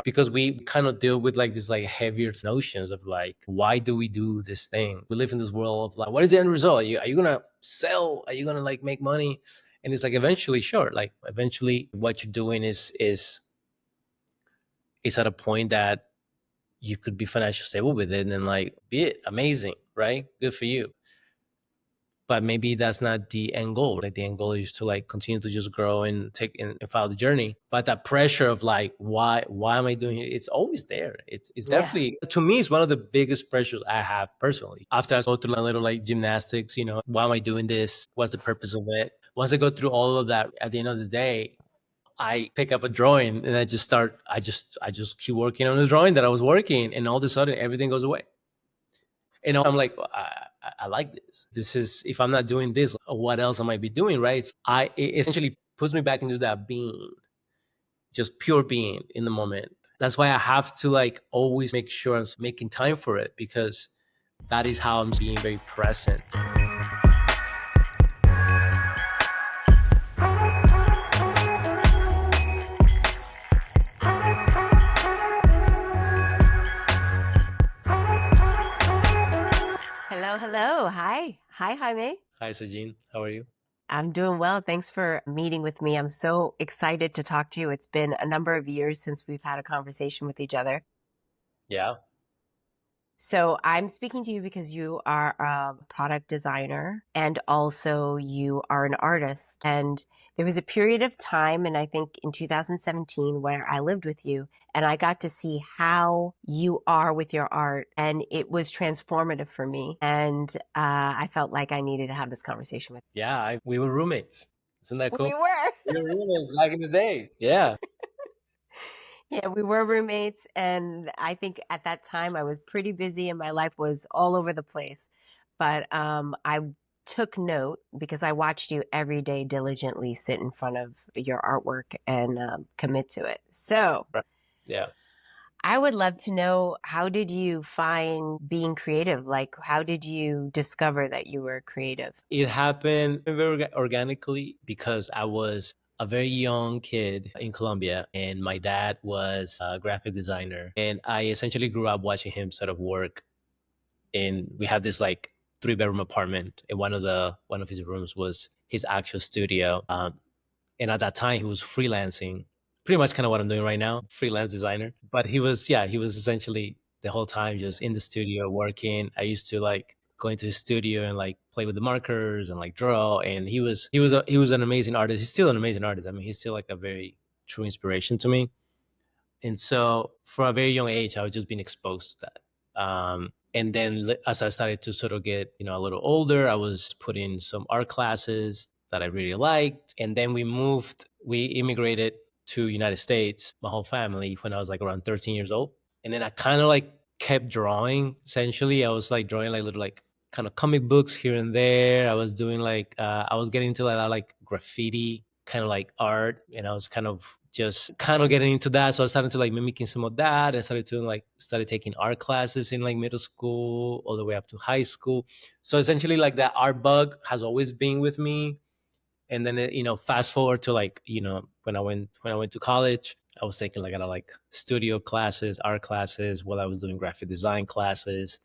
Because we kind of deal with like these like heavier notions of like, why do we do this thing? We live in this world of like, what is the end result? Are you gonna sell? Are you gonna like make money? And it's like eventually, sure, like eventually what you're doing is at a point that you could be financially stable with it, and then like be it amazing, right? Good for you. But maybe that's not the end goal. Like the end goal is to like continue to just grow and take and follow the journey. But that pressure of like, why am I doing it? It's always there. It's Yeah. definitely, to me, it's one of the biggest pressures I have personally. After I go through a little like gymnastics, why am I doing this? What's the purpose of it? Once I go through all of that, at the end of the day, I pick up a drawing and I just keep working on the drawing that I was working, and all of a sudden everything goes away. And I'm like, well, I like this. This is, if I'm not doing this, what else I might be doing, right? It essentially puts me back into that being, just pure being in the moment. That's why I have to like always make sure I'm making time for it, because that is how I'm being very present. Hello, hello. Hi. Hi, Jaime. Hi, Sagine. How are you? I'm doing well. Thanks for meeting with me. I'm so excited to talk to you. It's been a number of years since we've had a conversation with each other. Yeah. So I'm speaking to you because you are a product designer and also you are an artist. And there was a period of time, and I think in 2017, where I lived with you and I got to see how you are with your art. And it was transformative for me. And I felt like I needed to have this conversation with Yeah. We were roommates. Isn't that you. cool? We were. We were roommates back in the day. Yeah. Yeah, we were roommates. And I think at that time I was pretty busy and my life was all over the place. But I took note because I watched you every day diligently sit in front of your artwork and commit to it. So Right. Yeah. I would love to know, how did you find being creative? Like, how did you discover that you were creative? It happened very organically because I was a very young kid in Colombia, and my dad was a graphic designer, and I essentially grew up watching him sort of work. And we had this like 3-bedroom apartment, and one of his rooms was his actual studio. And at that time, he was freelancing, pretty much kind of what I'm doing right now, freelance designer. But he was essentially the whole time just in the studio working. I used to like go into his studio and like play with the markers and like draw. And he was an amazing artist. He's still an amazing artist. I mean, he's still like a very true inspiration to me. And so from a very young age, I was just being exposed to that. And then as I started to sort of get, a little older, I was put in some art classes that I really liked. And then we immigrated to United States, my whole family, when I was like around 13 years old. And then I kind of like kept drawing. Essentially, I was like drawing like little like kind of comic books here and there. I was doing like I was getting into like graffiti kind of like art, and I was kind of just kind of getting into that. So I started to like mimicking some of that, and started taking art classes in like middle school all the way up to high school. So essentially like that art bug has always been with me. And then fast forward to like when I went to college, I was taking like a lot of like studio classes, art classes, while I was doing graphic design classes.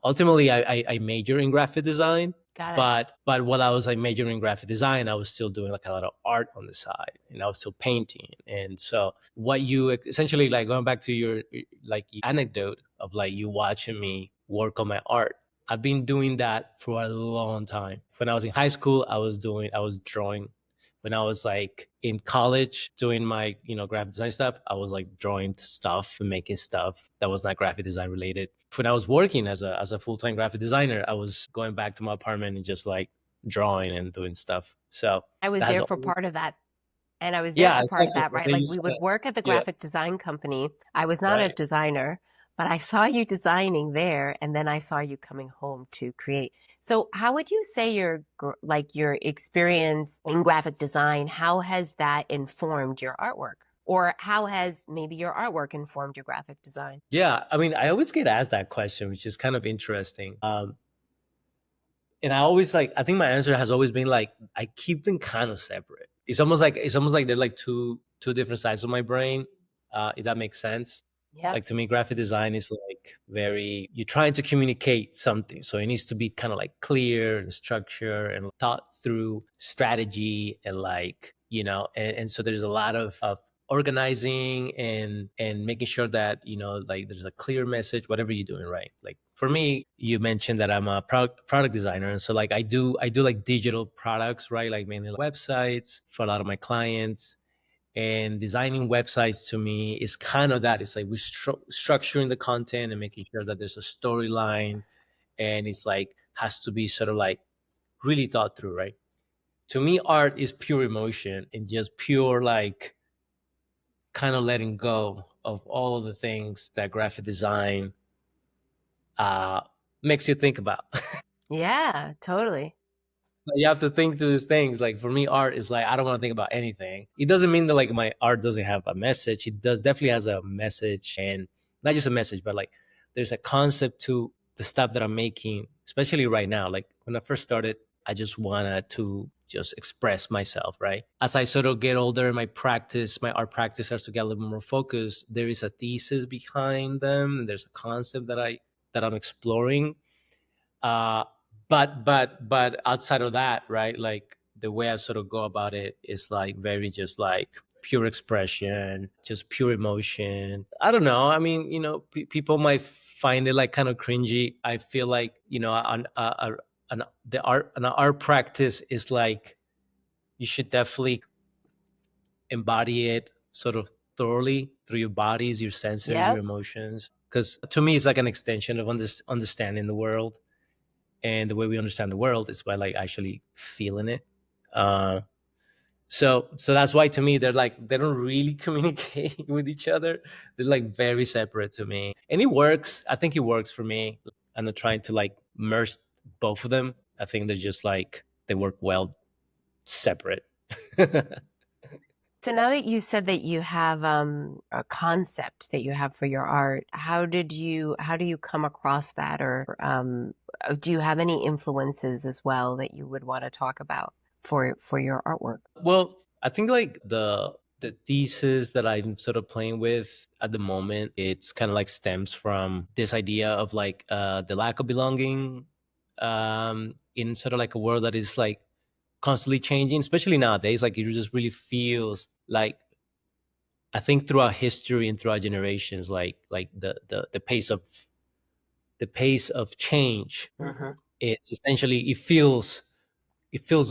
Ultimately I major in graphic design, Got it. but while I was like majoring in graphic design, I was still doing like a lot of art on the side, and I was still painting. And so what you essentially, like, going back to your like anecdote of like you watching me work on my art, I've been doing that for a long time. When I was in high school, I was drawing. When I was like in college doing my, graphic design stuff, I was like drawing stuff and making stuff that was not graphic design related. When I was working as a full-time graphic designer, I was going back to my apartment and just like drawing and doing stuff. So I was that's there for all. part of that. And I was there Yeah, for part of exactly. that, And right? then Like you we said, would work at the yeah, graphic design company. I was not a right. designer, but I saw you designing there, and then I saw you coming home to create. So how would you say your experience in graphic design, how has that informed your artwork? Or how has maybe your artwork informed your graphic design? Yeah, I mean, I always get asked that question, which is kind of interesting. And I think my answer has always been like, I keep them kind of separate. It's almost like they're like two different sides of my brain. if that makes sense. Yeah. Like to me, graphic design is like very, you're trying to communicate something. So it needs to be kind of like clear and structure and thought through strategy and like, and so there's a lot of organizing and making sure that, like there's a clear message, whatever you're doing, right? Like for me, you mentioned that I'm a product designer. And so like I do like digital products, right? Like mainly websites for a lot of my clients, and designing websites to me is kind of that. It's like we're structuring the content and making sure that there's a storyline, and it's like has to be sort of like really thought through, right? To me, art is pure emotion and just pure like kind of letting go of all of the things that graphic design uh makes you think about. Yeah, totally. You have to think through these things. Like for me, art is like I don't want to think about anything. It doesn't mean that like my art doesn't have a message. It does definitely has a message, and not just a message, but like there's a concept to the stuff that I'm making, especially right now. Like when I first started, I just wanted to just express myself, right? As I sort of get older, my art practice starts to get a little more focused. There is a thesis behind them. And there's a concept that I'm exploring, uh but outside of that, right, like the way I sort of go about it is like very just like pure expression, just pure emotion. I don't know, I mean, people might find it like kind of cringy. I feel like, an art practice is like you should definitely embody it sort of thoroughly through your bodies, your senses, your Yep. emotions, because to me it's like an extension of understanding the world, and the way we understand the world is by like actually feeling it. uh so that's why to me they're like they don't really communicate with each other. They're like very separate to me, and it works. I think it works for me. I'm not trying to like merge both of them. I think they're just like they work well separate. So now that you said that you have a concept that you have for your art, how do you come across that, or do you have any influences as well that you would want to talk about for your artwork? Well, I think like the thesis that I'm sort of playing with at the moment, it's kind of like stems from this idea of like the lack of belonging in sort of like a world that is like constantly changing, especially nowadays. Like it just really feels like, I think throughout history and throughout generations, like the pace of change, Hmm. it's essentially it feels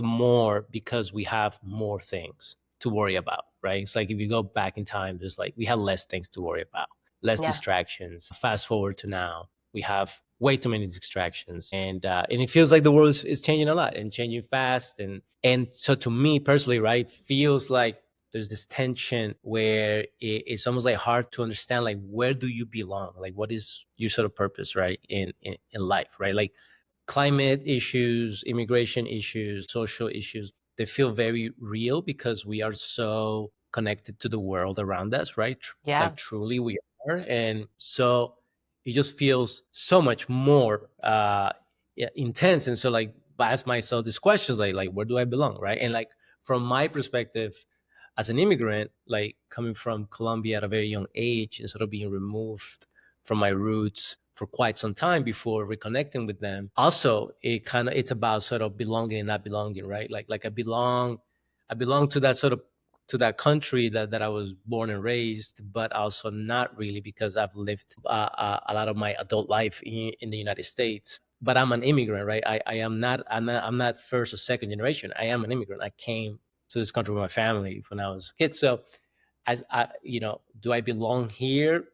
more because we have more things to worry about, right? It's like if you go back in time, there's like we had less things to worry about, less Yeah. distractions. Fast forward to now, we have way too many distractions, and it feels like the world is changing a lot and changing fast, and so to me personally, right, feels like there's this tension where it's almost like hard to understand like where do you belong, like what is your sort of purpose, right, in life, right? Like climate issues, immigration issues, social issues, they feel very real because we are so connected to the world around us, right? Like Yeah. truly we are. And so it just feels so much more yeah, intense. And so like I ask myself these questions like where do I belong? Right. And like from my perspective as an immigrant, like coming from Colombia at a very young age and sort of being removed from my roots for quite some time before reconnecting with them. Also, it's about sort of belonging and not belonging, right? Like I belong to that sort of to that country that I was born and raised, but also not really because I've lived a lot of my adult life in the United States. But I'm an immigrant, right? I am not. I'm not first or second generation. I am an immigrant. I came to this country with my family when I was a kid. So, do I belong here?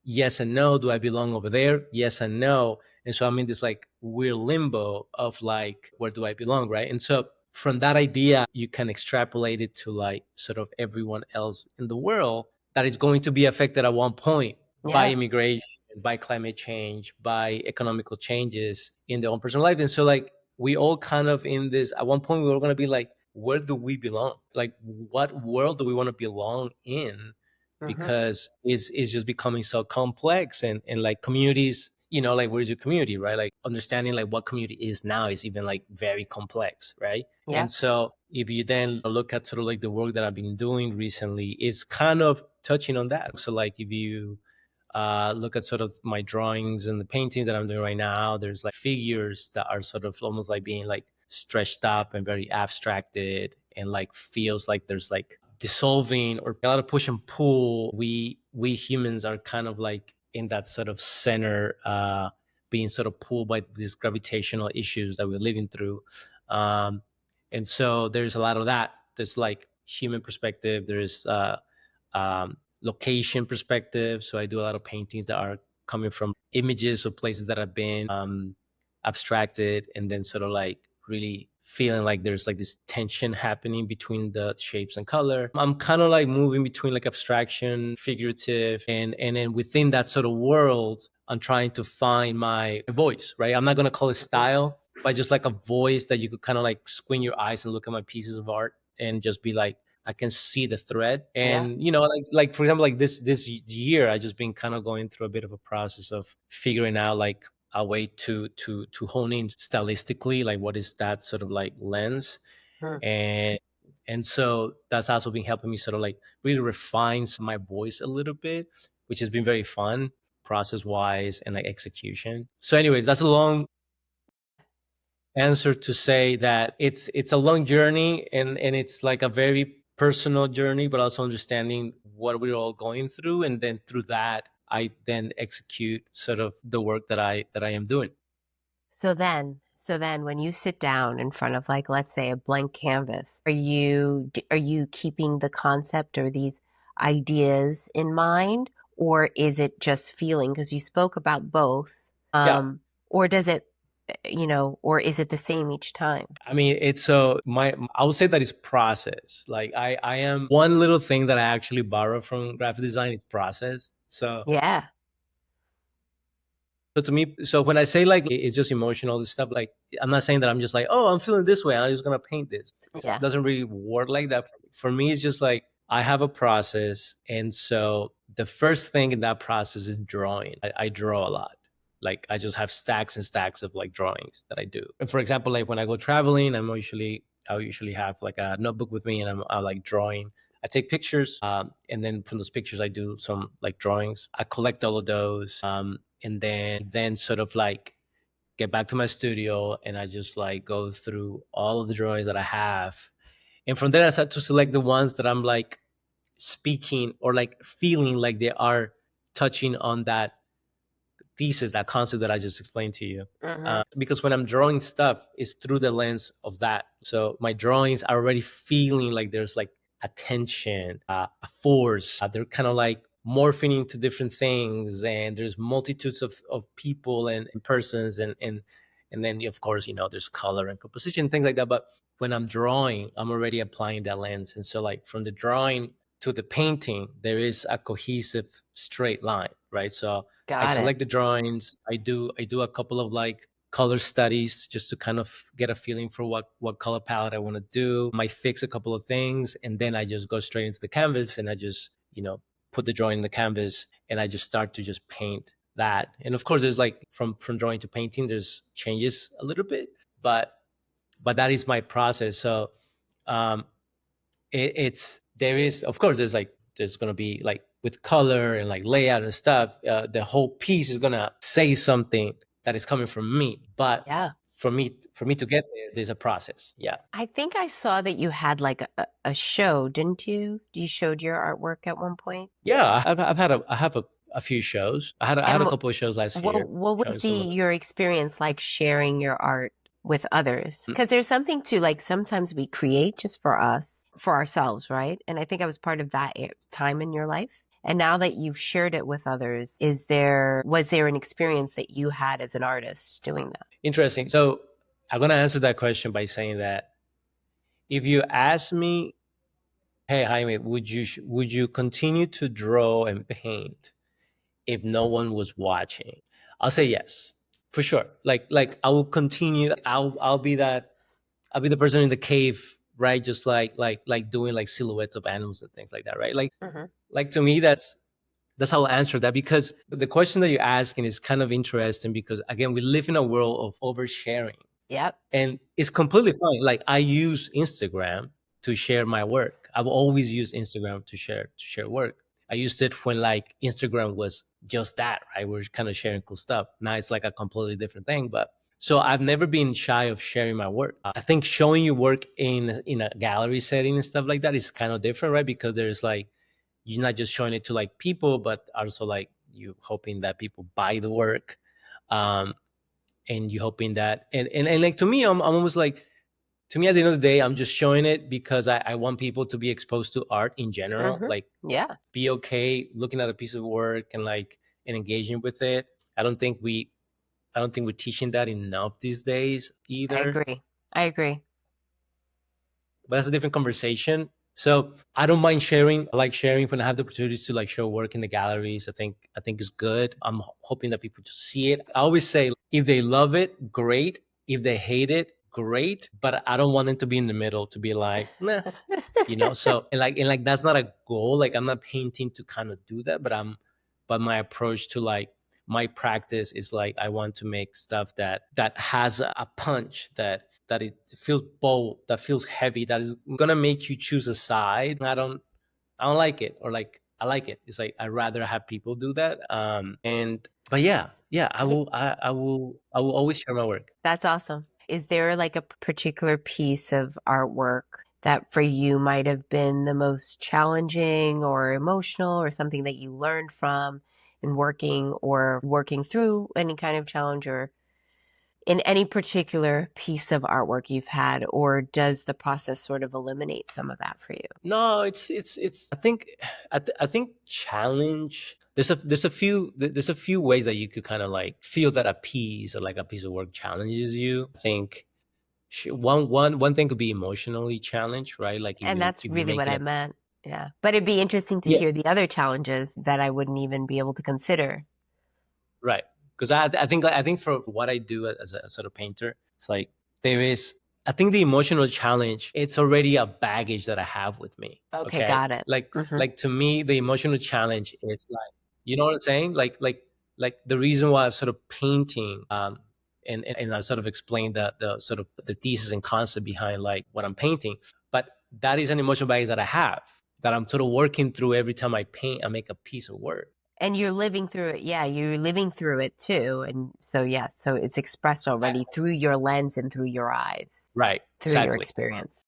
Yes and no. Do I belong over there? Yes and no. And so I'm in this like weird limbo of like, where do I belong? Right. And so from that idea, you can extrapolate it to like sort of everyone else in the world that is going to be affected at one point by Yeah. immigration, by climate change, by economical changes in their own personal life. And so like we all kind of in this, at one point we were going to be like, where do we belong? Like what world do we want to belong in? Hmm. Because it's just becoming so complex, and like communities, like where's your community, right? Like understanding like what community is now is even like very complex, right? Yeah. And so if you then look at sort of like the work that I've been doing recently, it's kind of touching on that. So like if you look at sort of my drawings and the paintings that I'm doing right now, there's like figures that are sort of almost like being like stretched up and very abstracted, and like feels like there's like dissolving or a lot of push and pull. We humans are kind of like in that sort of center, being sort of pulled by these gravitational issues that we're living through. Um, and so there's a lot of that. There's like human perspective. There's location perspective. So I do a lot of paintings that are coming from images of places that have been abstracted, and then sort of like really feeling like there's like this tension happening between the shapes and color. I'm kind of like moving between like abstraction, figurative, and then within that sort of world, I'm trying to find my voice, right? I'm not gonna call it Mhm. style, but just like a voice that you could kind of like squint your eyes and look at my pieces of art and just be like, I can see the thread. Yeah. And like for example, like this year, I just been kind of going through a bit of a process of figuring out like a way to hone in stylistically, like what is that sort of like lens. Hmm. And and so that's also been helping me sort of like really refine my voice a little bit, which has been very fun process wise and like execution. So anyways, that's a long answer to say that it's a long journey, and it's like a very personal journey, but also understanding what we're all going through, and then through that I then execute sort of the work that I am doing. So then when you sit down in front of, like, let's say, a blank canvas, are you keeping the concept or these ideas in mind, or is it just feeling? Because you spoke about both. Yeah, Or does it, or is it the same each time? I mean, it's so my I would say that it's process. Like I am one little thing that I actually borrow from graphic design is process. Yeah. So to me, so when I say like it's just emotional, this stuff, like I'm not saying that I'm just like, oh, I'm feeling this way, I'm just gonna paint this. It Yeah. doesn't really work like that. For me, it's just like I have a process, and so the first thing in that process is drawing. I draw a lot. Like I just have stacks and stacks of like drawings that I do. And for example, like when I go traveling, I'll usually have like a notebook with me, and I'm like drawing. I take pictures, and then from those pictures, I do some like drawings. I collect all of those, and then sort of like get back to my studio, and I just like go through all of the drawings that I have, and from there I start to select the ones that I'm like speaking or like feeling like they are touching on that thesis, that concept that I just explained to you. Hmm. Because when I'm drawing stuff, it's through the lens of that. So my drawings are already feeling like there's like a tension, a force. They're kind of like morphing into different things, and there's multitudes of people and persons, and then of course there's color and composition, things like that. But when I'm drawing, I'm already applying that lens, and so like from the drawing to the painting, there is a cohesive straight line, right? So I Got it. select the drawings. I do a couple of like color studies just to kind of get a feeling for what color palette I want to do. I might fix a couple of things, and then I just go straight into the canvas, and I just put the drawing in the canvas, and I just start to just paint that. And of course, there's like from drawing to painting, there's changes a little bit, but that is my process. So um, it's there is, of course, there's gonna be like with color and like layout and stuff, the whole piece is gonna say something that is coming from me, but Yeah. for me to get there, there's a process. Yeah, I think I saw that you had like a show, didn't you? You showed your artwork at one point. yeah, I have a few shows. I had a And couple of shows last year what was showing the some of your experience like sharing your art with others? them. Because there's something to, like, sometimes we create just for us, for ourselves, right? And I think I was part of that time in your life. And now that you've shared it with others, was there an experience that you had as an artist doing that? Interesting. So I'm gonna answer that question by saying that if you ask me, hey Jaime, would you continue to draw and paint if no one was watching? I'll say yes, for sure. Like I will continue. I'll be the person in the cave, right? Just like doing like silhouettes of animals and things like that, right? Like Hmm. like to me, That's how I'll answer that, because the question that you're asking is kind of interesting, because again, we live in a world of oversharing, Yep. and it's completely fine. Like, I use Instagram to share my work. I've always used Instagram to share work. I used it when like Instagram was just that, right? We're kind of sharing cool stuff. Now it's like a completely different thing. But so I've never been shy of sharing my work. I think showing your work in a gallery setting and stuff like that is kind of different, right? Because there's like, you're not just showing it to like people, but also like you hoping that people buy the work. Um, and you hoping that, and like, to me, I'm almost like, to me, at the end of the day, I'm just showing it because I want people to be exposed to art in general, Mm-hmm. like Yeah, be okay looking at a piece of work and like, and engaging with it. I don't think we I don't think we're teaching that enough these days I either. agree. I agree. But that's a different conversation. So I don't mind sharing. I like sharing when I have the opportunities to like show work in the galleries. I think it's good. I'm hoping that people just see it. I always say, if they love it, great. If they hate it, great. But I don't want them to be in the middle, to be like, nah, so, and like that's not a goal. Like, I'm not painting to kind of do that, but my approach to like my practice is like, I want to make stuff that has a punch, that it feels bold, that feels heavy, that is gonna make you choose a side. I don't like it, or like, I like it. It's like, I'd rather have people do that. And but yeah, I will always share my work. That's awesome. Is there like a particular piece of artwork that for you might have been the most challenging or emotional, or something that you learned from in working or working through any kind of challenge, or in any particular piece of artwork you've had, or does the process sort of eliminate some of that for you? No, it's. I think challenge. There's a few ways that you could kind of like feel that a piece, or like a piece of work, challenges you. I think one thing could be emotionally challenged, right? Like, if And you that's if you're really what making I a. meant. Yeah. But it'd be interesting to Yeah, hear the other challenges that I wouldn't even be able to consider. right. Because I think for what I do as a sort of painter, it's like, there is. I think the emotional challenge, it's already a baggage that I have with me. Okay, Okay, got it. like Hmm. like to me, the emotional challenge is like, you know what I'm saying? Like the reason why I'm sort of painting, and I sort of explained the sort of the thesis and concept behind like what I'm painting, but that is an emotional baggage that I have, that I'm sort of working through every time I paint. I make a piece of work. And you're living through it. Yeah, you're living through it too. And so, yes, so it's expressed already through your lens and through your eyes, Right. through your Exactly. experience.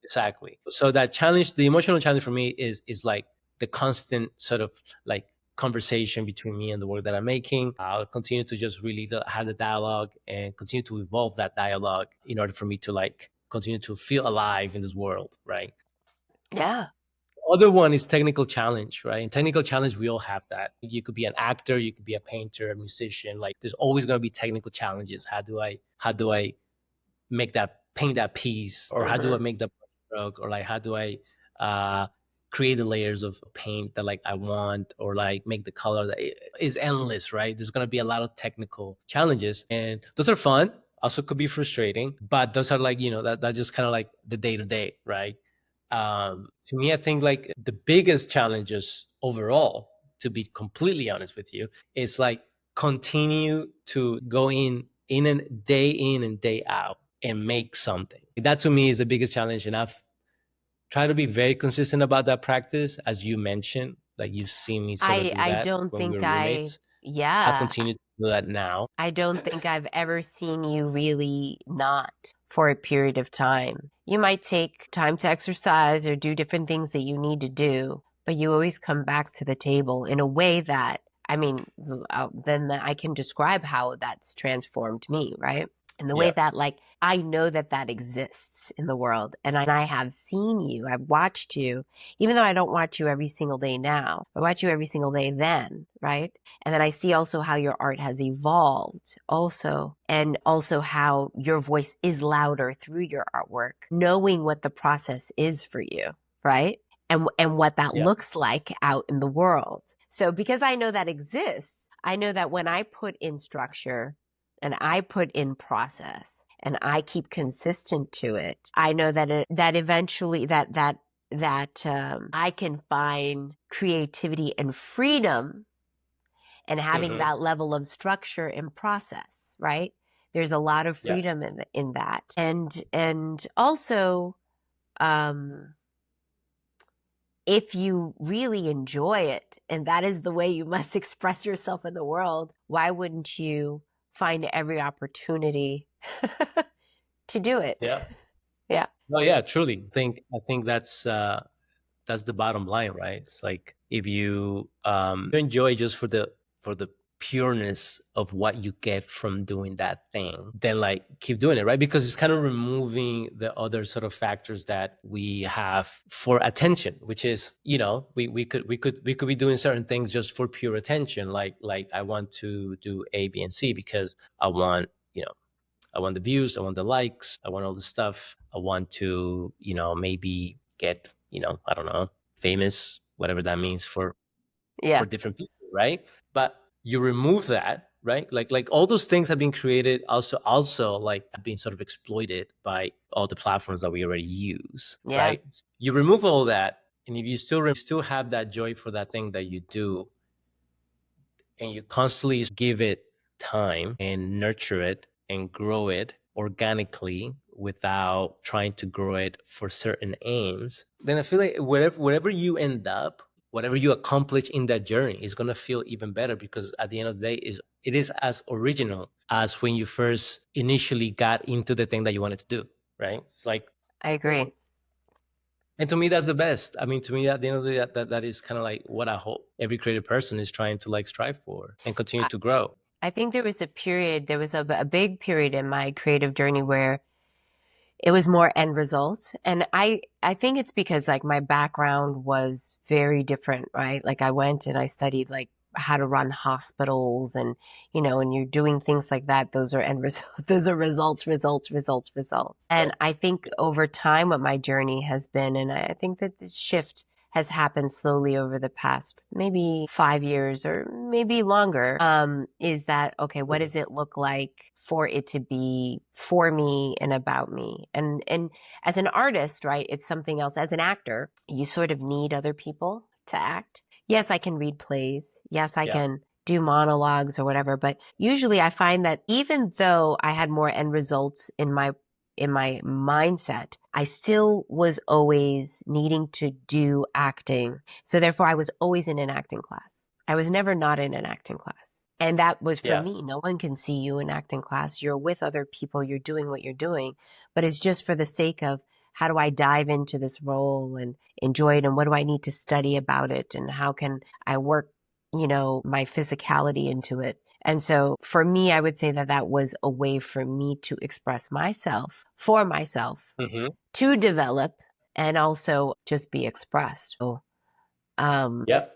Exactly. So that challenge, the emotional challenge for me is like the constant sort of like conversation between me and the work that I'm making. I'll continue to just really have the dialogue, and continue to evolve that dialogue in order for me to like continue to feel alive in this world, right? Yeah. Other one is technical challenge, right? And technical challenge, we all have that. You could be an actor, you could be a painter, a musician. Like, there's always going to be technical challenges. How do I make that, paint that piece, or how do I Hmm. make the stroke, or like, how do I uh create the layers of paint that like I want, or like make the color that is endless, right? There's going to be a lot of technical challenges, and those are fun, also could be frustrating, but those are like, that's just kind of like the day to day, right? To me, I think like the biggest challenges overall, to be completely honest with you, is like continue to go in and day out and make something. That to me is the biggest challenge. And I've tried to be very consistent about that practice. As you mentioned, like, you've seen me sort of I do I that don't when we think were roommates. I yeah, continue to do that now. I don't think I've ever seen you really not for a period of time. You might take time to exercise or do different things that you need to do, but you always come back to the table in a way that, I mean, then I can describe how that's transformed me, right? In the way Yeah. that, like, I know that that exists in the world, and I have seen you, I've watched you, even though I don't watch you every single day now. I watch you every single day then, right? And then I see also how your art has evolved also, and also how your voice is louder through your artwork, knowing what the process is for you, right? And what that Yeah. looks like out in the world. So because I know that exists, I know that when I put in structure and I put in process and I keep consistent to it, I know that that eventually that that I can find creativity and freedom and having Hmm. that level of structure and process, right? There's a lot of Yeah. freedom in that. And also, um, if you really enjoy it and that is the way you must express yourself in the world, why wouldn't you find every opportunity to do it? Yeah. Yeah. No, yeah, truly. I think that's the bottom line, right? It's like if you enjoy just for the pureness of what you get from doing that thing, then like keep doing it, right? Because it's kind of removing the other sort of factors that we have for attention, which is, we could be doing certain things just for pure attention, like I want to do A, B, and C because I want, I want the views, I want the likes, I want all the stuff. I want to, maybe get, I don't know, famous, whatever that means for Yeah. different people, right? But you remove that, right? Like all those things have been created also like have been sort of exploited by all the platforms that we already use, Yeah. right? You remove all that, and if you still have that joy for that thing that you do, and you constantly give it time and nurture it and grow it organically without trying to grow it for certain aims, then I feel like wherever you end up, whatever you accomplish in that journey is going to feel even better, because at the end of the day it is as original as when you first initially got into the thing that you wanted to do, right? It's like, I agree. and to me, that's the best. I mean, to me, at the end of the day, that is kind of like what I hope every creative person is trying to like strive for and continue I, to grow. I think there was a big period in my creative journey where it was more end results. And I think it's because like my background was very different, right? Like I went and I studied like how to run hospitals and, and you're doing things like that. Those are end results. Those are results, results, results, results. And Right. I think over time, what my journey has been, and I think that this shift has happened slowly over the past maybe 5 years or maybe longer, is that, okay, what Mhm. does it look like for it to be for me and about me? And as an artist, right, it's something else. As an actor, you sort of need other people to act. Yes, I can read plays. Yes, I Yeah. can do monologues or whatever, but usually I find that even though I had more end results in my mindset, I still was always needing to do acting. So therefore, I was always in an acting class. I was never not in an acting class. And that was for Yeah. me. No one can see you in acting class. You're with other people. You're doing what you're doing. But it's just for the sake of how do I dive into this role and enjoy it? And what do I need to study about it? And how can I work, my physicality into it? And so for me, I would say that that was a way for me to express myself for myself, Hmm. to develop, and also just be expressed. Um, Yeah.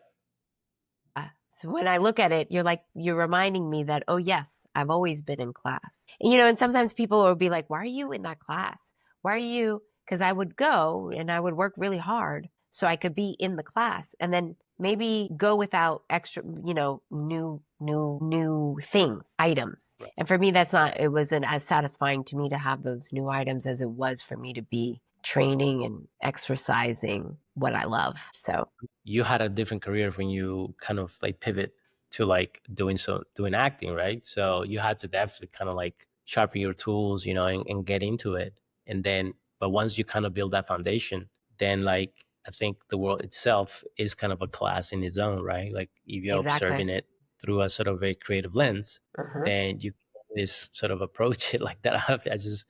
so when I look at it, you're reminding me that, oh, yes, I've always been in class. And sometimes people will be like, why are you in that class? Why are you? Because I would go and I would work really hard so I could be in the class and then maybe go without extra, new things, items. Right. And for me, it wasn't as satisfying to me to have those new items as it was for me to be training and exercising what I love. So You had a different career when you kind of like pivot to like doing acting, right? So you had to definitely kind of like sharpen your tools, and get into it. And then, but once you kind of build that foundation, then like I think the world itself is kind of a class in its own, right? Like if you're exactly. observing it through a sort of a creative lens, Uh-huh. then you can always sort of approach it like that. I just,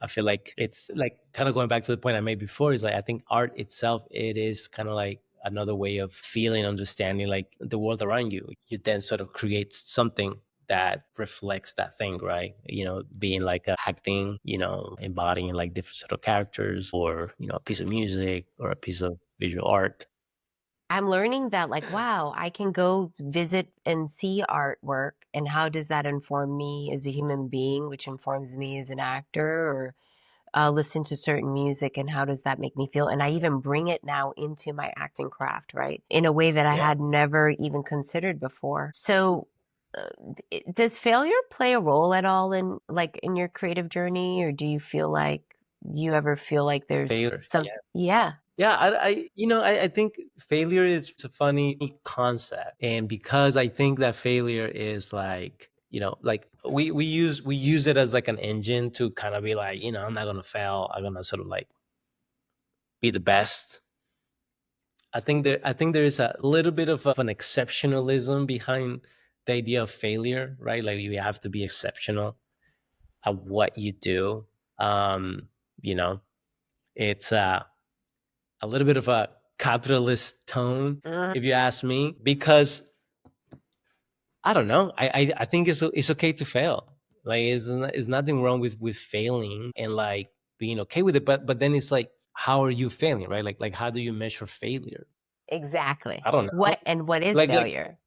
I feel like it's like kind of going back to the point I made before, is like I think art itself, it is kind of like another way of feeling, understanding like the world around you. You then sort of create something that reflects that thing, right? Being like acting, embodying like different sort of characters, or a piece of music or a piece of visual art. I'm learning that, like, wow, I can go visit and see artwork. And how does that inform me as a human being, which informs me as an actor, or listen to certain music, and how does that make me feel? And I even bring it now into my acting craft, right? In a way that I Yeah. had never even considered before. So, uh, does failure play a role at all in your creative journey, or do you ever feel like there's Failure. some, Yeah. yeah. Yeah, I think failure is a funny concept, and because I think that failure is like, like we use it as like an engine to kind of be like, I'm not gonna fail. I'm gonna sort of like be the best. I think there is a little bit of an exceptionalism behind the idea of failure, right? Like you have to be exceptional at what you do. Um, you know, it's a little bit of a capitalist tone, Mhm. if you ask me, because I don't know. I think it's okay to fail. Like, it's nothing wrong with failing and like being okay with it. But then it's like, how are you failing, right? Like how do you measure failure? Exactly. I don't know. What is Like failure?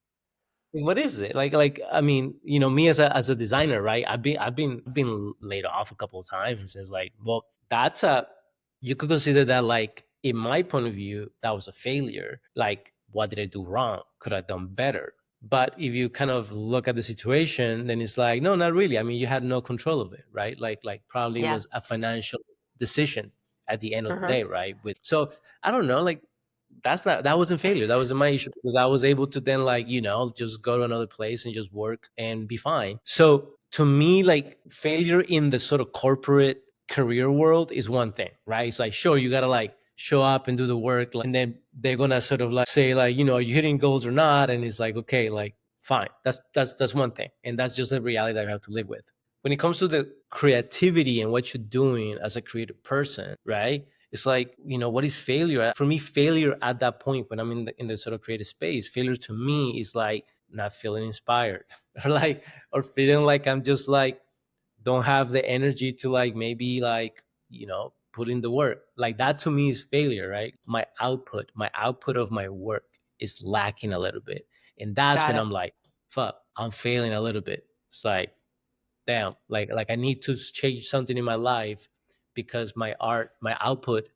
what is it? Like I mean, me as a designer, right? I've been laid off a couple of times. It's like, well, that's a you could consider that, like, in my point of view, that was a failure. Like, what did I do wrong? Could I have done better? But if you kind of look at the situation, then it's like, no, not really. I mean, you had no control of it, right? Like probably it Yeah. was a financial decision at the end of the Hmm. day, right? With so I don't know, like that wasn't failure. That wasn't my issue because I was able to then, like, just go to another place and just work and be fine. So to me, like, failure in the sort of corporate career world is one thing, right? It's like, sure, you gotta like show up and do the work, like, and then they're gonna sort of like say, like, are you hitting goals or not? And it's like, okay, like, fine. That's one thing. And that's just a reality that you have to live with. When it comes to the creativity and what you're doing as a creative person, right? It's like, what is failure? For me, failure at that point when I'm in the sort of creative space, failure to me is like not feeling inspired or like, or feeling like I'm just like, don't have the energy to like maybe like, put in the work. Like that to me is failure, right? My output of my work is lacking a little bit. And that's Got when it. I'm like, fuck, I'm failing a little bit. It's like, damn, like I need to change something in my life because my output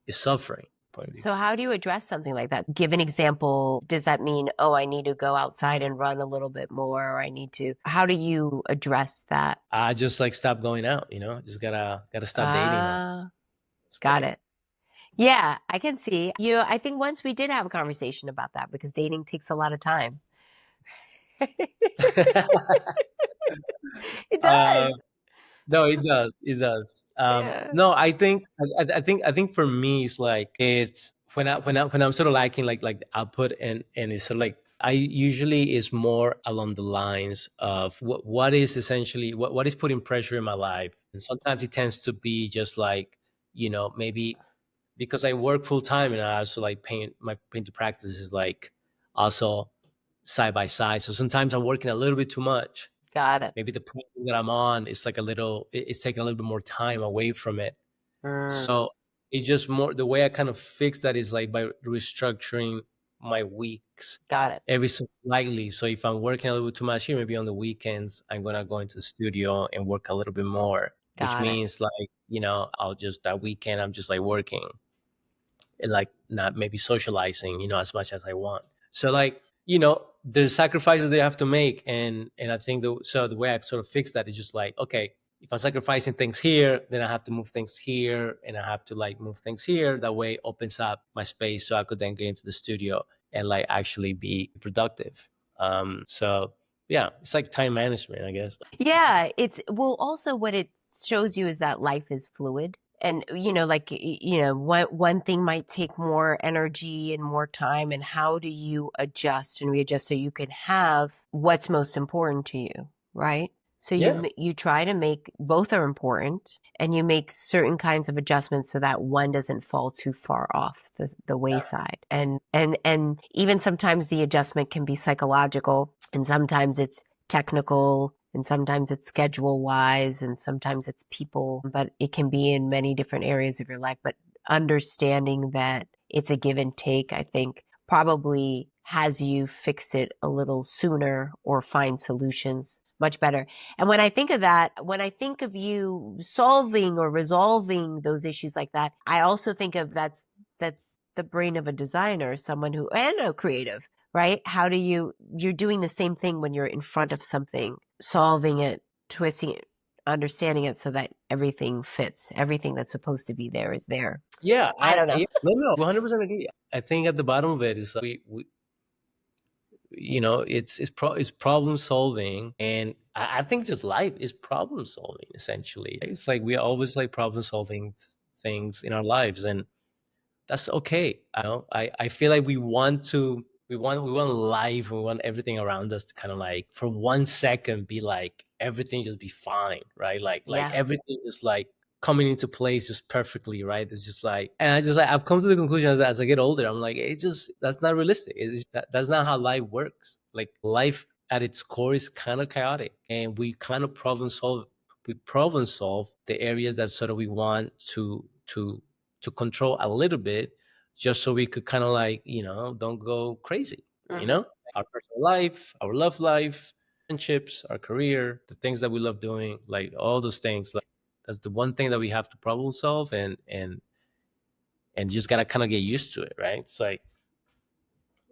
is suffering. Point of view. So how do you address something like that? Give an example. Does that mean, oh, I need to go outside and run a little bit more, or I need to, how do you address that? I just like stop going out. Just gotta stop dating now. Ah, It's got great. it. Yeah, I can see you. I think once we did have a conversation about that because dating takes a lot of time. It uh, does. no, it does. It does. Yeah. No, I think for me, it's like it's when I'm sort of lacking like the output, and it's sort of like I usually is more along the lines of what is essentially what is putting pressure in my life, and sometimes it tends to be just like, maybe because I work full time and I also like paint my painter practice is like also side by side. So sometimes I'm working a little bit too much. Got it. Maybe the project that I'm on is like it's taking a little bit more time away from it. Mm, So it's just more the way I kind of fix that is like by restructuring my weeks got it. every so slightly. So if I'm working a little bit too much here, maybe on the weekends, I'm gonna go into the studio and work a little bit more, which Got it. means like, I'll just that weekend I'm just like working and like not maybe socializing, as much as I want. So like, there's sacrifices they have to make, and I think the way I sort of fix that is just like, okay, if I'm sacrificing things here, then I have to move things here, and I have to like move things here. That way, it opens up my space so I could then get into the studio and like actually be productive. So yeah, it's like time management, I guess. Yeah, it's well also what it shows you is that life is fluid. And like one thing might take more energy and more time, and how do you adjust and readjust so you can have what's most important to you, right? So Yeah. you try to make both are important, and you make certain kinds of adjustments so that one doesn't fall too far off the wayside. And even sometimes the adjustment can be psychological, and sometimes it's technical, and sometimes it's schedule wise, and sometimes it's people, but it can be in many different areas of your life. But understanding that it's a give and take, I think probably has you fix it a little sooner or find solutions much better. And when I think of that, when I think of you solving or resolving those issues like that, I also think of that's the brain of a designer, someone who and a creative, right? How do you're doing the same thing when you're in front of something, solving it, twisting it. understanding it so that everything fits. Everything that's supposed to be there is there. Yeah, I don't know. yeah, no, 100% agree. I think at the bottom of it is we it's problem solving, and I think just life is problem solving essentially. It's like we are always like problem solving things in our lives, and that's okay. I feel like we want life, we want everything around us to kind of like for 1 second be like everything just be fine, right? Like Yeah. everything is like coming into place just perfectly, right? It's just like, and I just like I've come to the conclusion as I get older, I'm like, it just that's not realistic. That's not how life works. Like life at its core is kind of chaotic, and we kind of problem solve the areas that sort of we want to control a little bit, just so we could kind of like don't go crazy, Hmm. our personal life, our love life, friendships, our career, the things that we love doing, like all those things. Like that's the one thing that we have to problem solve, and you just gotta kind of get used to it, right? It's like,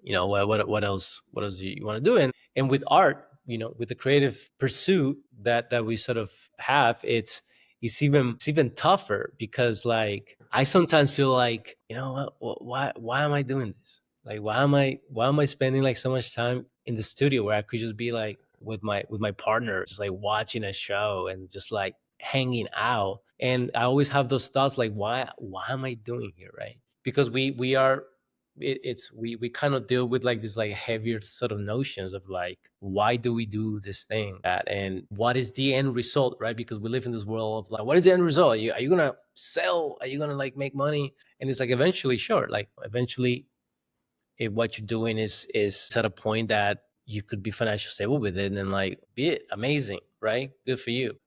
what else do you want to do? And with art, with the creative pursuit that we sort of have, it's even tougher, because like I sometimes feel like, why am I doing this? Like why am I spending like so much time in the studio where I could just be like with my partner, just like watching a show and just like hanging out? And I always have those thoughts like, why am I doing here, right? Because we are it's we kind of deal with like this like heavier sort of notions of like, why do we do this thing, that, and what is the end result, right? Because we live in this world of like, what is the end result? Are you gonna sell? Are you gonna like make money? And it's like, eventually, sure, like eventually, if what you're doing is at a point that you could be financially stable with it, and then like be it amazing, right? Good for you.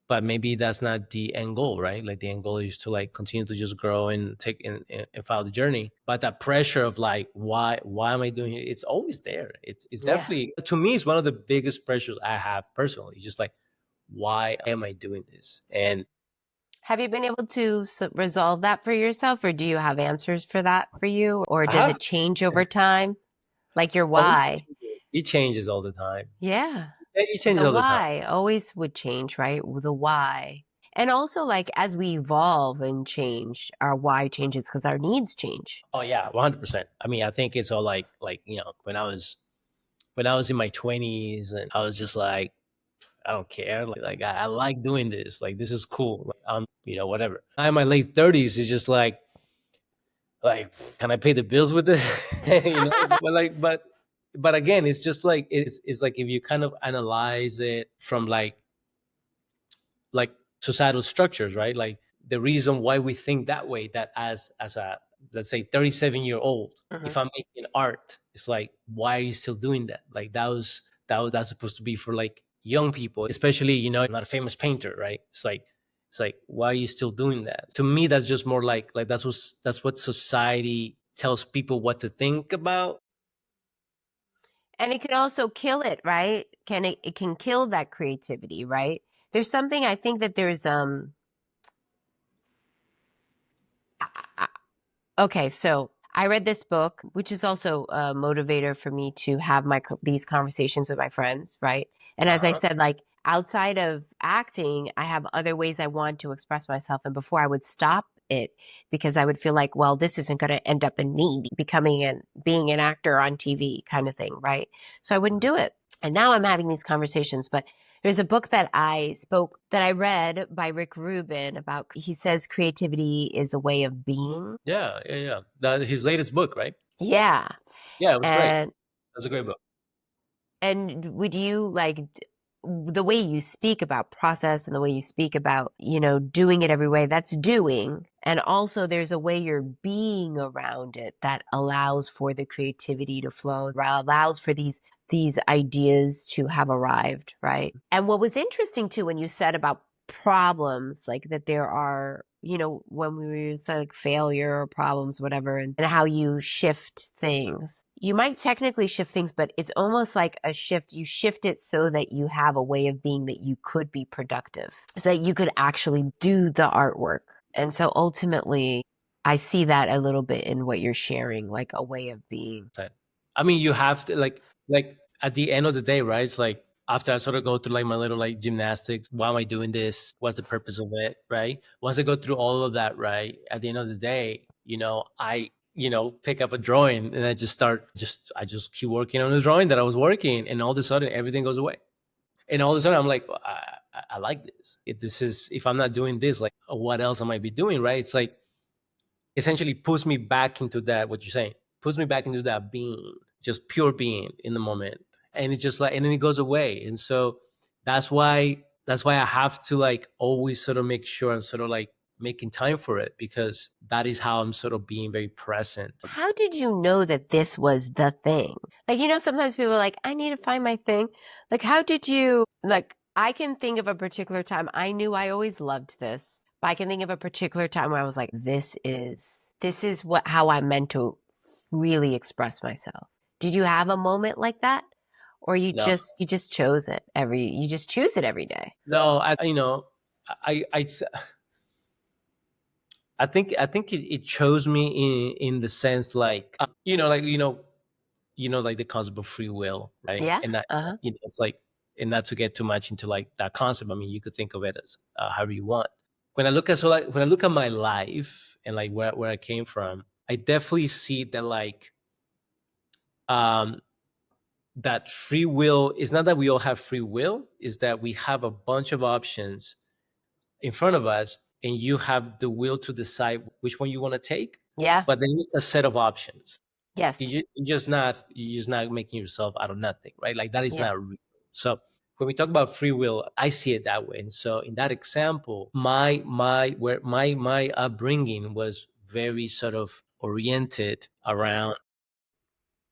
But maybe that's not the end goal, right? Like the end goal is to like continue to just grow and take and follow the journey. But that pressure of like, why am I doing it? It's always there. It's Yeah. definitely, to me, it's one of the biggest pressures I have personally. It's just like, why am I doing this? And Have you been able to resolve that for yourself, or do you have answers for that for you, or I does have, it change over time? Like your oh, why? it changes all the time. Yeah. It changes The all the time. why always would change, right? The why. And also, like, as we evolve and change, our why changes because our needs change. Oh yeah, 100%. I mean, I think it's all like when I was in my 20s, and I was just like, I don't care. Like I like doing this. Like this is cool. Like, whatever. I'm in my late 30s. It's just like, can I pay the bills with this? But again, it's just like it's like, if you kind of analyze it from like societal structures, right? Like the reason why we think that way, that as a, let's say, 37-year-old, Mhm. if I'm making art, it's like, why are you still doing that? Like that's supposed to be for like young people, especially, I'm not a famous painter, right? It's like, why are you still doing that? To me, that's just more like that's what society tells people what to think about. And it can also kill it, right? It can kill that creativity, right? There's something I think that there's okay, so I read this book, which is also a motivator for me to have these conversations with my friends, right? And as I Uh-huh. said, like outside of acting, I have other ways I want to express myself. And before I would stop it because I would feel like, well, this isn't going to end up in me becoming and being an actor on TV kind of thing, right? So I wouldn't do it. And now I'm having these conversations, but there's a book that I read by Rick Rubin about, he says creativity is a way of being. Yeah, yeah, yeah. His latest book, right? Yeah. Yeah, it was great. And That's a great book. would you like the way you speak about process and the way you speak about, doing it every way, that's doing. And also there's a way you're being around it that allows for the creativity to flow, allows for these ideas to have arrived, right? And what was interesting too when you said about problems, like that there are, when we say like failure or problems, whatever, and how you shift things. You might technically shift things, but it's almost like a shift. You shift it so that you have a way of being that you could be productive, so that you could actually do the artwork. And so ultimately, I see that a little bit in what you're sharing, like a way of being. I mean, you have to like at the end of the day, right? It's like After I sort of go through like my little like gymnastics, why am I doing this? What's the purpose of it? Right. Once I go through all of that, right, at the end of the day, I, pick up a drawing and I just start I just keep working on the drawing that I was working, and all of a sudden everything goes away. And all of a sudden I'm like, I like this. This is, if I'm not doing this, like what else I might be doing, right? It's like essentially puts me back into that, what you're saying, puts me back into that being, just pure being in the moment. And it's just like, and then it goes away. And so that's why I have to like always sort of make sure I'm sort of like making time for it, because that is how I'm sort of being very present. How did you know that this was the thing? Like, sometimes people are like, I need to find my thing. Like, how did you, like, I can think of a particular time I knew I always loved this, but I can think of a particular time where I was like, this is how I'm meant to really express myself. Did you have a moment like that? Or No, you just chose it you just choose it every day? no, I, I, I think it chose me in the sense like, like the concept of free will, right? Yeah. And that, Uh-huh. it's like, and not to get too much into like that concept. I mean, you could think of it as however you want. When I look at my life and like where I came from, I definitely see that like, um that free will is not that we all have free will, is that we have a bunch of options in front of us, and you have the will to decide which one you want to take. Yeah. But then it's a set of options. Yes. You're just not making yourself out of nothing, right? Like that is Yeah. not real. So when we talk about free will, I see it that way. And so in that example, my upbringing was very sort of oriented around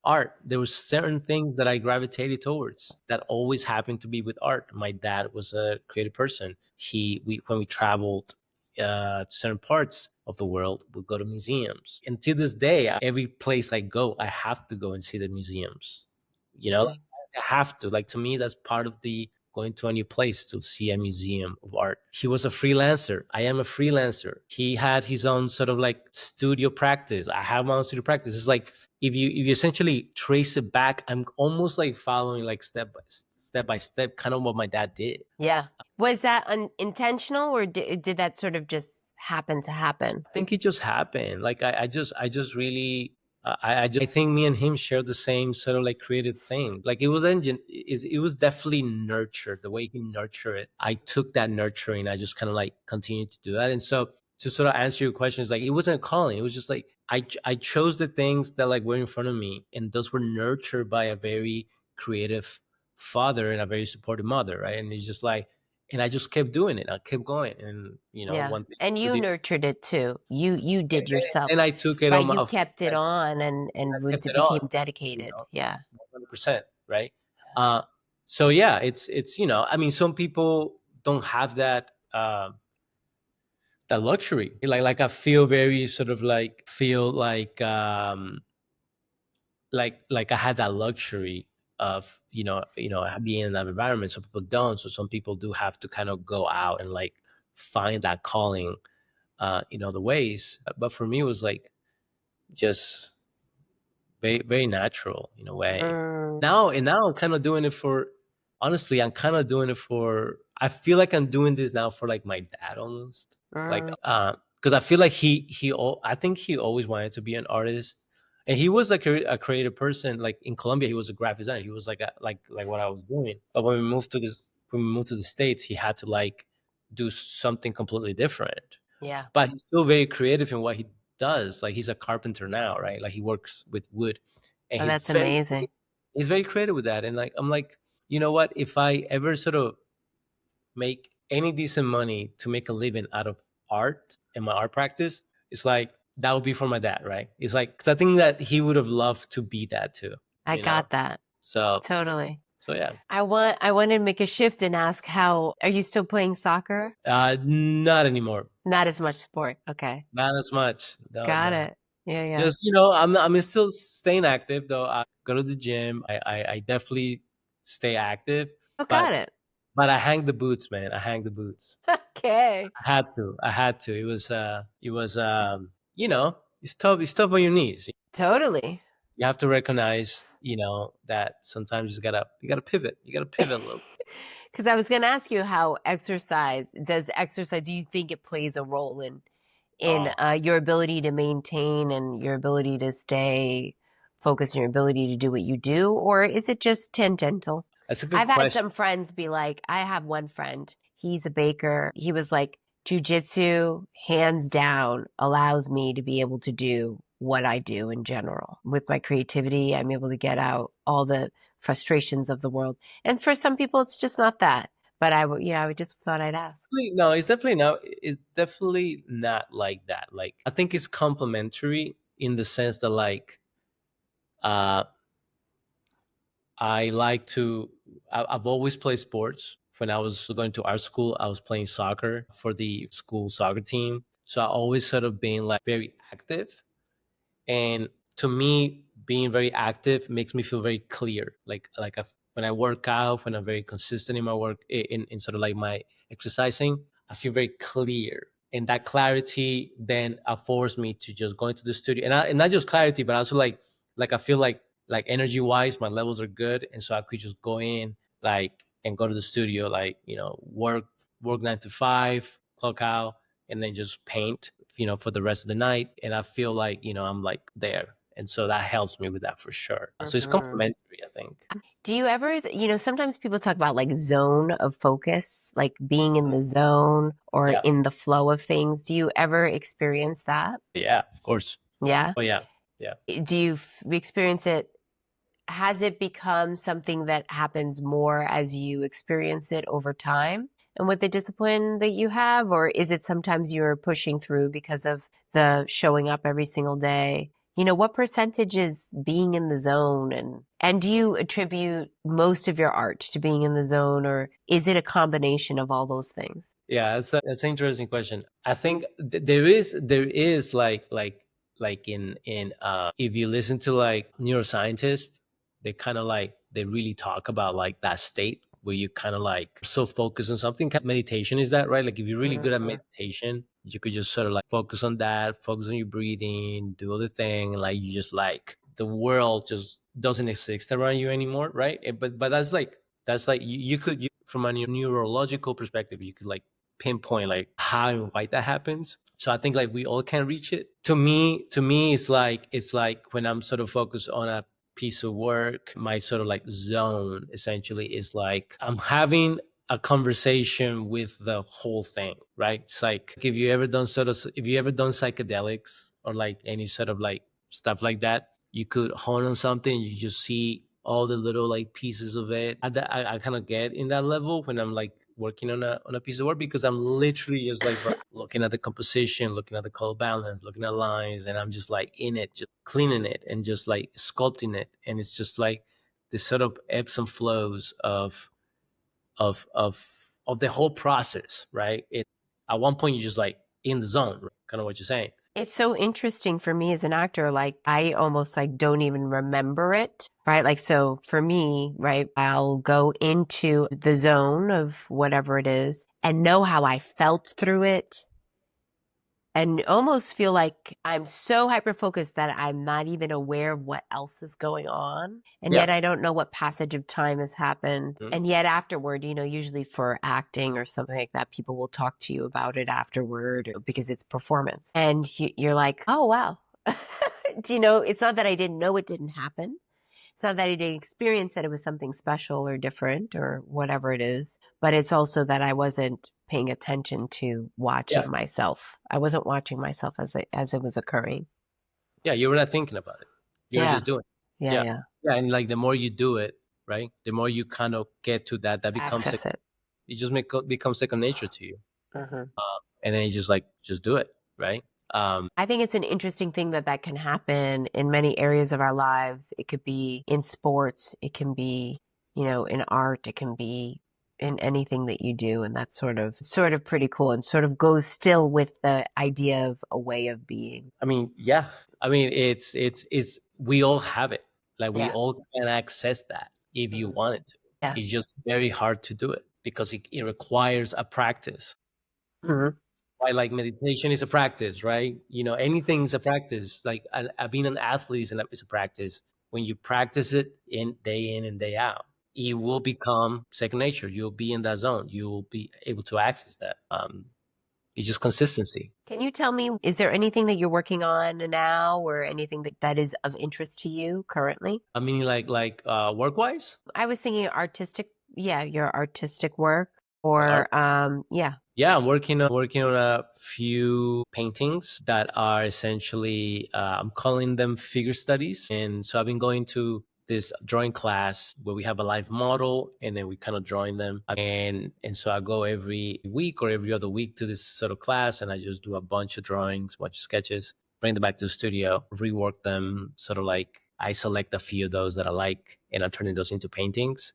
art. There was certain things that I gravitated towards that always happened to be with art. My dad was a creative person. When we traveled to certain parts of the world, we'd go to museums. And to this day, every place I go, I have to go and see the museums. Like, Mm. I have to. Like, to me, that's part of the going to a new place, to see a museum of art. He was a freelancer. I am a freelancer. He had his own sort of like studio practice. I have my own studio practice. It's like, if you essentially trace it back, I'm almost like following like step by step, kind of what my dad did. Yeah. Was that intentional, or did that sort of just happen to happen? I think it just happened. Like I just really, I think me and him share the same sort of like creative thing. Like it was definitely nurtured. The way he nurtured it, I took that nurturing. I just kind of like continued to do that. And so to sort of answer your question, is like it wasn't a calling. It was just like I chose the things that like were in front of me, and those were nurtured by a very creative father and a very supportive mother, right? And it's just like, and I just kept doing it. I kept going, and Yeah. one thing And to you the nurtured it too. You did yourself. and I took it on Right. my, You kept it I on and kept it on, became dedicated. Yeah. 100%, right? Uh, so yeah, it's I mean, some people don't have that luxury. Like I feel very sort of like feel like I had that luxury of being in that environment. Some people don't. So some people do have to kind of go out and like find that calling in other ways. But for me, it was like just very very natural in a way. Mm, Now I'm kind of doing it for, honestly, I'm kind of doing it for, I feel like I'm doing this now for like my dad almost. Like mm, because I feel like I think he always wanted to be an artist, and he was like a creative person. Like in Colombia, he was a graphic designer. He was like like what I was doing. But when we moved to the States, he had to like do something completely different. yeah. But he's still very creative in what he does. Like he's a carpenter now, right? Like he works with wood, and Oh, that's amazing. he's very creative with that. And like I'm like, you know what? If I ever sort of make any decent money to make a living out of art and my art practice, it's like that would be for my dad, right? It's like, because I think that he would have loved to be that too, I you know. got that. So Totally. yeah, I wanted to make a shift and ask, how are you still playing soccer? not anymore, Not as much sport. Okay. not as much. No, Got no. it. Yeah, yeah. Just I'm still staying active though. I go to the gym. I definitely stay active, Oh, but got it. I hang the boots, man. I hang the boots. Okay. I had to. I had to. It was it's tough. It's tough on your knees. Totally. You have to recognize. that sometimes you gotta pivot. You gotta pivot a little. Because I was going to ask you how exercise, do you think it plays a role in Oh, your ability to maintain and your ability to stay focused and your ability to do what you do, or is it just tangential? that's a good I've had question. some friends be like, I have one friend, he's a baker. He was like, jujitsu, hands down, allows me to be able to do what I do in general. With my creativity, I'm able to get out all the frustrations of the world. And for some people, it's just not that. But I just thought I'd ask. No, it's definitely not. It's definitely not like that. Like, I think it's complementary in the sense that, like, uh, I like to. I've always played sports. When I was going to art school, I was playing soccer for the school soccer team. So I always sort of been like very active. And to me, being very active makes me feel very clear. When I work out, when I'm very consistent in my work, in sort of like my exercising, I feel very clear. And that clarity then affords me to just go into the studio, and not just clarity, but also like I feel like energy wise, my levels are good, and so I could just go in like and go to the studio, like work 9 to 5, clock out, and then just paint, for the rest of the night. And I feel like, I'm like there. And so that helps me with that for sure. So it's Mhm. complementary, I think. Do you ever, sometimes people talk about like zone of focus, like being in the zone or Yeah. in the flow of things. Do you ever experience that? Yeah, of course. Yeah. Oh, yeah. Yeah. Do you experience it? Has it become something that happens more as you experience it over time and with the discipline that you have? Or is it sometimes you're pushing through because of the showing up every single day? What percentage is being in the zone, and do you attribute most of your art to being in the zone, or is it a combination of all those things? Yeah, that's an interesting question. I think there is like in if you listen to like neuroscientists, they kind of like they really talk about like that state where you kind of like so focus on something. Kind of meditation is that, right? Like if you're really good at Mhm. meditation, you could just sort of like focus on that, focus on your breathing, do other thing, and like you just like the world just doesn't exist around you anymore, right? But that's like you from a neurological perspective, you could like pinpoint like how and why that happens. So I think like we all can reach it. To me, it's like when I'm sort of focused on a piece of work, my sort of like zone essentially is like I'm having a conversation with the whole thing, right? It's like if you ever done psychedelics or like any sort of like stuff like that, you could hone on something, you just see all the little like pieces of it. I kind of get in that level when I'm like working on a piece of work, because I'm literally just like looking at the composition, looking at the color balance, looking at lines, and I'm just like in it, just cleaning it and just like sculpting it. And it's just like this sort of ebbs and flows of the whole process, right? It At one point you're just like in the zone, right? Kind of what you're saying. It's so interesting for me as an actor. Like, I almost like don't even remember it, right? Like, so for me, right, I'll go into the zone of whatever it is and know how I felt through it and almost feel like I'm so hyper focused that I'm not even aware of what else is going on. And Yeah. yet I don't know what passage of time has happened. Mhm. And yet afterward, usually for acting or something like that, people will talk to you about it afterward because it's performance. And you're like, oh, wow. It's not that I didn't know it didn't happen. It's not that I didn't experience that it was something special or different or whatever it is, but it's also that I wasn't paying attention to Yeah. watching myself. I wasn't watching myself as it was occurring. Yeah, you were not thinking about it. You were Yeah, just doing it. yeah, Yeah. yeah. Yeah, and like the more you do it, right? The more you kind of get to that becomes Access it. it just becomes second nature to you. Mhm. And then you just do it, right? I think it's an interesting thing that can happen in many areas of our lives. It could be in sports, it can be, in art, it can be in anything that you do. And that's sort of pretty cool and sort of goes still with the idea of a way of being. I mean, yeah. I mean, it's we all have it. Like we Yeah. all can access that if you Mhm. wanted to. Yeah. It's just very hard to do it because it requires a practice. Mhm. Why, like meditation is a practice, right? Anything's a practice. Like being an athlete is a practice. when you practice it in and day out, it will become second nature. You'll be in that zone. You will be able to access that. It's just consistency. Can you tell me, is there anything that you're working on now or anything that is of interest to you currently? I mean, work wise. I was thinking artistic, yeah, your artistic work Art. or yeah. Yeah, I'm working on a few paintings that are essentially I'm calling them figure studies, and so I've been going to this drawing class where we have a live model, and then we kind of drawing them, and so I go every week or every other week to this sort of class, and I just do a bunch of drawings, bunch of sketches, bring them back to the studio, rework them, sort of like I select a few of those that I like, and I'm turning those into paintings.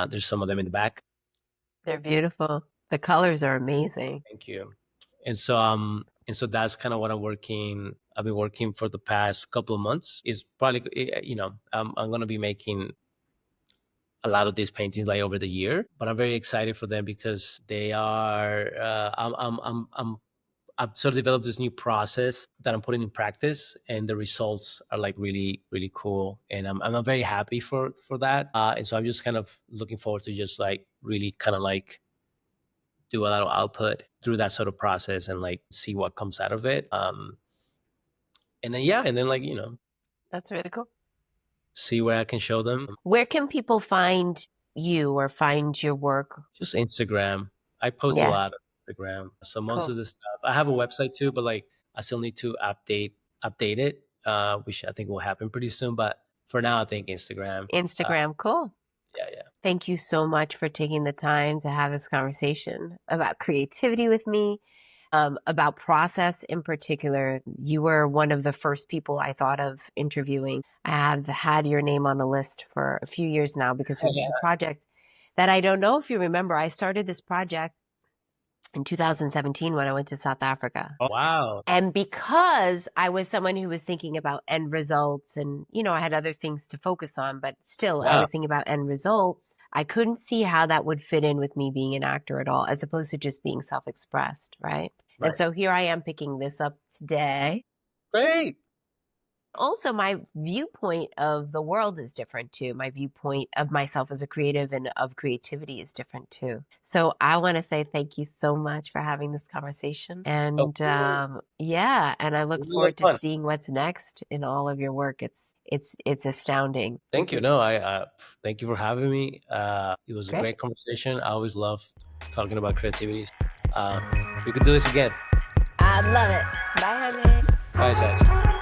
There's some of them in the back. They're beautiful. The colors are amazing. Thank you. And so that's kind of what I've been working for the past couple of months. Is probably I'm going to be making a lot of these paintings like over the year, but I'm very excited for them because they are. I've sort of developed this new process that I'm putting in practice, and the results are like really, really cool. And I'm very happy for that. And so I'm just kind of looking forward to just like really kind of like do a lot of output through that sort of process and like see what comes out of it. And then yeah, and then like That's really cool. see where I can show them. Where can people find you or find your work? Just Instagram. I post a Yeah, lot on Instagram. So most cool. of the stuff I have a website too, but like I still need to update it, which I think will happen pretty soon. But for now, I think Instagram. Instagram, cool. Yeah, yeah. Thank you so much for taking the time to have this conversation about creativity with me, about process in particular. You were one of the first people I thought of interviewing. I have had your name on the list for a few years now because this is a project that I don't know if you remember. I started this project in 2017 when I went to South Africa. Oh, wow. And because I was someone who was thinking about end results and, I had other things to focus on, but still I Yeah. was thinking about end results, I couldn't see how that would fit in with me being an actor at all, as opposed to just being self-expressed, right? Right. And so here I am picking this up today. Great. Also, my viewpoint of the world is different too. My viewpoint of myself as a creative and of creativity is different too. So I want to say thank you so much for having this conversation. And yeah, and I look Really forward to fun. seeing what's next in all of your work. It's astounding. Thank you. No, I thank you for having me. It was a Great. great conversation. I always love talking about creativity. We could do this again. I love it. Bye, Jaime. Bye, Saj.